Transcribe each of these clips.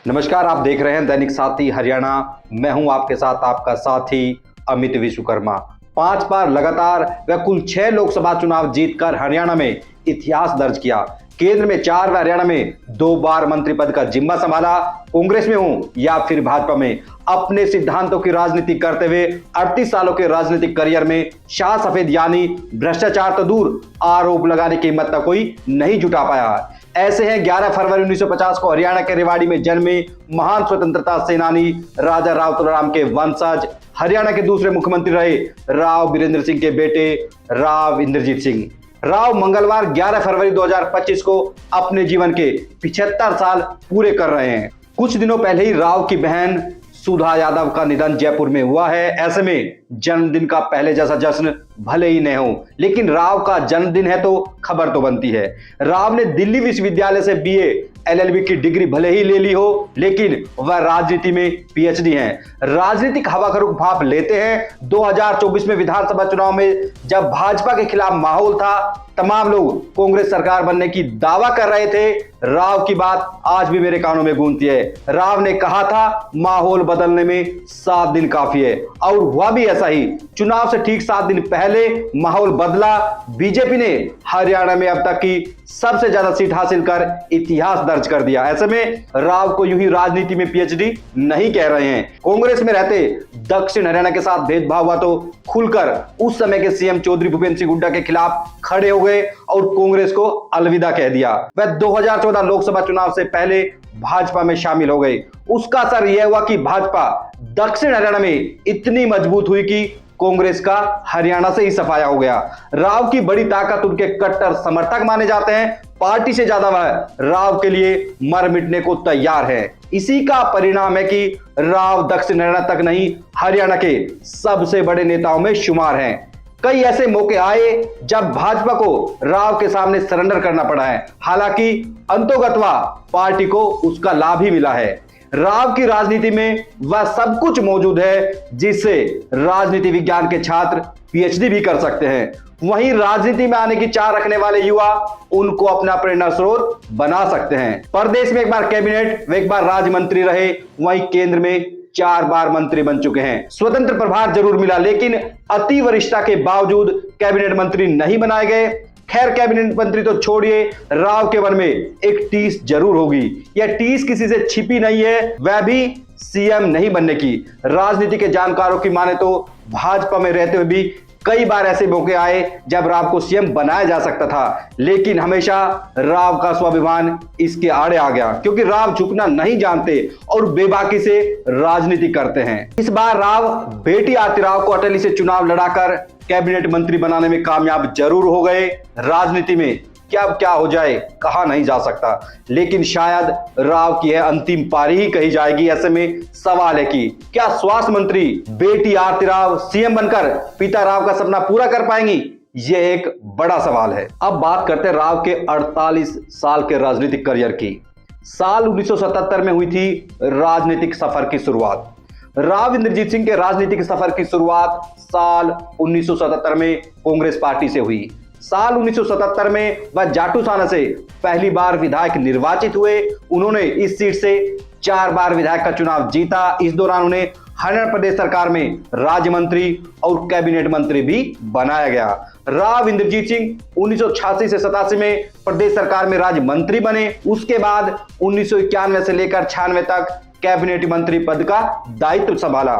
नमस्कार, आप देख रहे हैं दैनिक साथी हरियाणा। मैं हूं आपके साथ आपका साथी अमित विश्वकर्मा। 5 बार लगातार व कुल 6 लोकसभा चुनाव जीतकर हरियाणा में इतिहास दर्ज किया। केंद्र में 4 व हरियाणा में 2 बार मंत्री पद का जिम्मा संभाला। कांग्रेस में हूं या फिर भाजपा में, अपने सिद्धांतों की राजनीति करते हुए 38 सालों के राजनीतिक करियर में शाह सफेद यानी भ्रष्टाचार तो दूर, आरोप लगाने की हिम्मत तक कोई नहीं जुटा पाया। ऐसे हैं 11 फरवरी 1950 को हरियाणा के रेवाड़ी में जन्मे महान स्वतंत्रता सेनानी राजा राव तुलाराम के वंशज, हरियाणा के दूसरे मुख्यमंत्री रहे राव बीरेंद्र सिंह के बेटे राव इंद्रजीत सिंह। राव मंगलवार 11 फरवरी 2025 को अपने जीवन के 75 साल पूरे कर रहे हैं। कुछ दिनों पहले ही राव की बहन सुधा यादव का निधन जयपुर में हुआ है। ऐसे में जन्मदिन का पहले जैसा जश्न भले ही नहीं हो, लेकिन राव का जन्मदिन है तो खबर तो बनती है। राव ने दिल्ली विश्वविद्यालय से बीए एलएलबी की डिग्री भले ही ले ली हो, लेकिन वह राजनीति में पीएचडी हैं। राजनीतिक हवा का रुख भाप लेते हैं। 2024 में विधानसभा चुनाव में जब भाजपा के खिलाफ माहौल था, तमाम लोग कांग्रेस सरकार बनने की दावा कर रहे थे। राव की बात आज भी मेरे कानों में गूंजती है। राव ने कहा था माहौल बदलने में 7 दिन काफी है, और हुआ भी ऐसा ही। चुनाव से ठीक 7 दिन पहले माहौल बदला। बीजेपी ने हरियाणा में अब तक की सबसे ज्यादा सीट हासिल कर इतिहास दर्ज कर दिया। ऐसे में राव को यूं ही राजनीति में पीएचडी नहीं कह रहे हैं। कांग्रेस में रहते दक्षिण हरियाणा के साथ भेदभाव हुआ तो खुलकर उस समय के सीएम चौधरी भूपेंद्र सिंह हुड्डा के खिलाफ खड़े हो गए और कांग्रेस को अलविदा कह दिया। वह 2014 लोकसभा चुनाव से पहले भाजपा में शामिल हो गए। उसका असर यह हुआ कि भाजपा दक्षिण हरियाणा में इतनी मजबूत हुई कि कांग्रेस का हरियाणा से ही सफाया हो गया। राव की बड़ी ताकत उनके कट्टर समर्थक माने जाते हैं। पार्टी से ज्यादा वह राव के लिए मर मिटने को तैयार है। इसी का परिणाम है कि राव दक्षिण हरियाणा तक नहीं, हरियाणा के सबसे बड़े नेताओं में शुमार हैं। कई ऐसे मौके आए जब भाजपा को राव के सामने सरेंडर करना पड़ा है। हालांकि अंतोगत्वा पार्टी को उसका लाभ ही मिला है। राव की राजनीति में वह सब कुछ मौजूद है जिससे राजनीति विज्ञान के छात्र पीएचडी भी कर सकते हैं। वहीं राजनीति में आने की चाह रखने वाले युवा उनको अपना प्रेरणा स्रोत बना सकते हैं। प्रदेश में एक बार कैबिनेट व एक बार राज्य मंत्री रहे, वहीं केंद्र में 4 बार मंत्री बन चुके हैं। स्वतंत्र प्रभार जरूर मिला, लेकिन अति वरिष्ठता के बावजूद कैबिनेट मंत्री नहीं बनाए गए। खैर, कैबिनेट मंत्री तो छोड़िए, राव के मन में एक टीस जरूर होगी। यह टीस किसी से छिपी नहीं है, वह भी सीएम नहीं बनने की। राजनीति के जानकारों की माने तो भाजपा में रहते हुए भी कई बार ऐसे मौके आए जब राव को सीएम बनाया जा सकता था, लेकिन हमेशा राव का स्वाभिमान इसके आड़े आ गया, क्योंकि राव झुकना नहीं जानते और बेबाकी से राजनीति करते हैं। इस बार राव बेटी आरती राव को अटली से चुनाव लड़ाकर कैबिनेट मंत्री बनाने में कामयाब जरूर हो गए। राजनीति में क्या हो जाए कहा नहीं जा सकता, लेकिन शायद राव की यह अंतिम पारी ही कही जाएगी। ऐसे में सवाल है कि क्या स्वास्थ्य मंत्री बेटी आरती राव सीएम बनकर पिता राव का सपना पूरा कर पाएंगी? यह एक बड़ा सवाल है। अब बात करते हैं राव के 48 साल के राजनीतिक करियर की। साल 1977 में हुई थी राजनीतिक सफर की शुरुआत। राव इंद्रजीत सिंह के राजनीतिक सफर की शुरुआत साल 1977 में कांग्रेस पार्टी से हुई। साल 1977 में वह जाटूसाना से पहली बार विधायक निर्वाचित हुए। उन्होंने इस सीट से 4 बार विधायक का चुनाव जीता। इस दौरान उन्हें हरियाणा प्रदेश सरकार में राज्य मंत्री और कैबिनेट मंत्री भी बनाया गया। राव इंद्रजीत सिंह 1986 से 87 में प्रदेश सरकार में राज्य मंत्री बने। उसके बाद 1991 से लेकर 96 तक कैबिनेट मंत्री पद का दायित्व संभाला।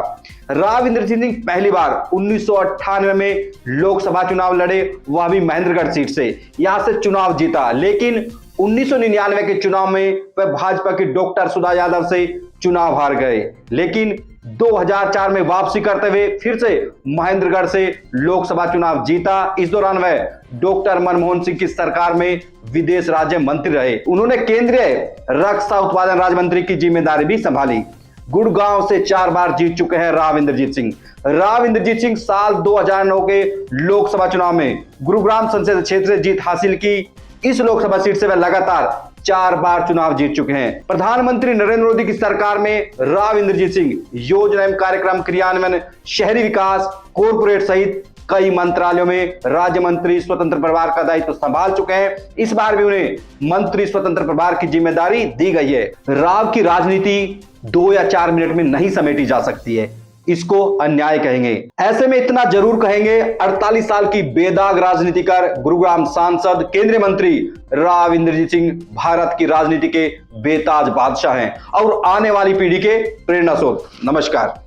राव इंद्रजीत सिंह पहली बार 1998 में लोकसभा चुनाव लड़े, वह भी महेंद्रगढ़ सीट से। यहां से चुनाव जीता, लेकिन 1999 के चुनाव में वह भाजपा की डॉक्टर सुधा यादव से चुनाव हार गए। लेकिन 2004 में वापसी करते हुए फिर से महेंद्रगढ़ से लोकसभा चुनाव जीता। इस दौरान वह डॉक्टर मनमोहन सिंह की सरकार में विदेश राज्य मंत्री रहे। उन्होंने केंद्रीय रक्षा उत्पादन राज्य मंत्री की जिम्मेदारी भी संभाली। गुड़गांव से 4 बार जीत चुके हैं राव इंद्रजीत सिंह। राव इंद्रजीत सिंह साल 2009 के लोकसभा चुनाव में गुरुग्राम संसदीय क्षेत्र से जीत हासिल की। इस लोकसभा सीट से वह लगातार 4 बार चुनाव जीत चुके हैं। प्रधानमंत्री नरेंद्र मोदी की सरकार में राव इंद्रजीत सिंह योजना एवं कार्यक्रम क्रियान्वयन, शहरी विकास, कॉर्पोरेट सहित कई मंत्रालयों में राज्य मंत्री स्वतंत्र प्रभार का दायित्व संभाल चुके हैं। इस बार भी उन्हें मंत्री स्वतंत्र प्रभार की जिम्मेदारी दी गई है। राव की राजनीति 2 या 4 मिनट में नहीं समेटी जा सकती है, इसको अन्याय कहेंगे। ऐसे में इतना जरूर कहेंगे, 48 साल की बेदाग राजनीति कर गुरुग्राम सांसद केंद्रीय मंत्री राव इंद्रजीत सिंह भारत की राजनीति के बेताज बादशाह हैं और आने वाली पीढ़ी के प्रेरणा स्रोत। नमस्कार।